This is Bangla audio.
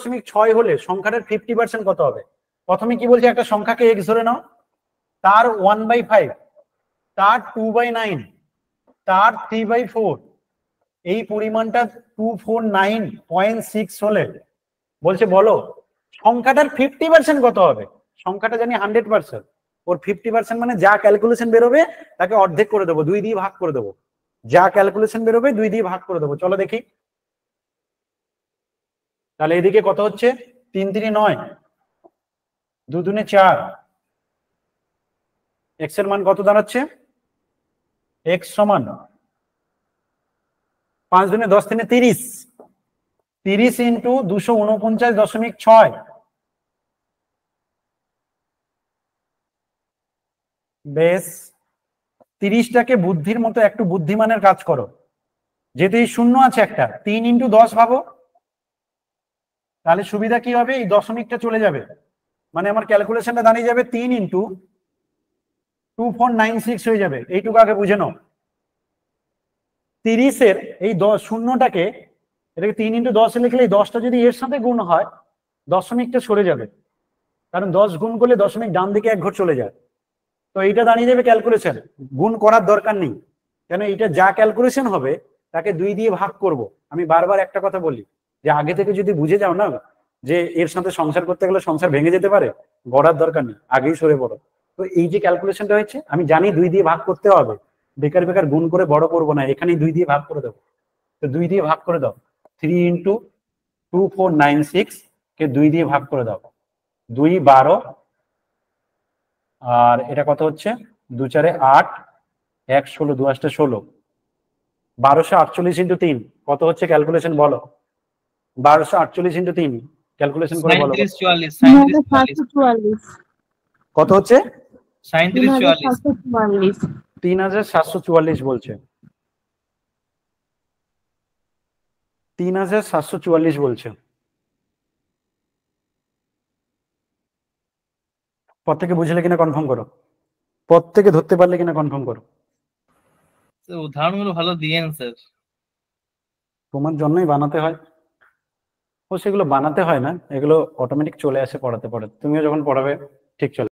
0.6 হলে সংখ্যাটার 50% কত হবে? প্রথমে কি বলছে, একটা সংখ্যাকে x ধরে নাও, তার 1/5, তার 2/9, তার 3/4, এই পরিমাণটা 249.6 হলে বলছে বলো সংখ্যাটার 50% কত হবে? সংখ্যাটা জানি 100%, ওর 50% মানে যা ক্যালকুলেশন বেরোবে তাকে অর্ধেক করে দেবো, 2 দিয়ে ভাগ করে দেবো। যা ক্যালকুলেশন বেরোবে 2 দিয়ে ভাগ করে দেবো। চলো দেখি তাহলে এদিকে কত হচ্ছে, 3 3 9, 2 2 4, এক্স এর মান কত দাঁড়াচ্ছে? এক্স সমান 5 2 10 3 30, 30 ইন্টু 249.6। বেশ, 30টাকে বুদ্ধির মতো একটু বুদ্ধিমানের কাজ করো, যেহেতু এই শূন্য আছে একটা, 3 ইন্টু 10 ভাবো, তাহলে সুবিধা কি হবে, এই দশমিকটা চলে যাবে, মানে আমার ক্যালকুলেশনটা দাঁড়িয়ে যাবে 3 ইন্টু 2496 হয়ে যাবে। এইটুকু আগে বুঝে নাও। 30-এর এই শূন্যটাকে, এটাকে 3 ইন্টু 10 লিখলে এই 10টা যদি এর সাথে গুণ হয় দশমিকটা সরে যাবে, কারণ 10 গুণ করলে দশমিক ডান দিকে এক ঘর চলে যায়। তো এইটা দাঁড়িয়ে যাবে ক্যালকুলেশন, গুণ করার দরকার নেই, কেন এইটা যা ক্যালকুলেশন হবে তাকে 2 দিয়ে ভাগ করব। আমি বারবার একটা কথা বলি যে আগে থেকে যদি বুঝে যাও না যে এর সাথে সংসার করতে গেলে সংসার ভেঙে যেতে পারে, গড়ার দরকার নেই, আগেই সরে পড়ো। তো এই যে ক্যালকুলেশনটা হয়েছে আমি জানি 2 দিয়ে ভাগ করতে হবে, বেকার বেকার গুণ করে বড় করবো না, এখানেই 2 দিয়ে ভাগ করে দেবো। তো 2 দিয়ে ভাগ করে দাও, 3 ইন্টু 2496 কে 2 দিয়ে ভাগ করে দাও, 2 12, আর এটা কত হচ্ছে, 2 4 8, 1 16, 2 8 16, 1248 ইন্টু 3 কত হচ্ছে ক্যালকুলেশন বলো? 1248 ইন্টু 3 ক্যালকুলেশন করে বলো 3744 কত হচ্ছে? 3744 3744 বলছে, 3744 বলছে। প্রত্যেকে বুঝলে কিনা কনফার্ম করো, প্রত্যেকে ধরতে পারলে কিনা কনফার্ম করো। উদাহরণগুলো ভালো দিয়েন স্যার। তোমার জন্যই বানাতে হয়, ও সেগুলো বানাতে হয় না, এগুলো অটোমেটিক চলে আসে পড়াতে পড়াতে, তুমিও যখন পড়াবে ঠিক চলে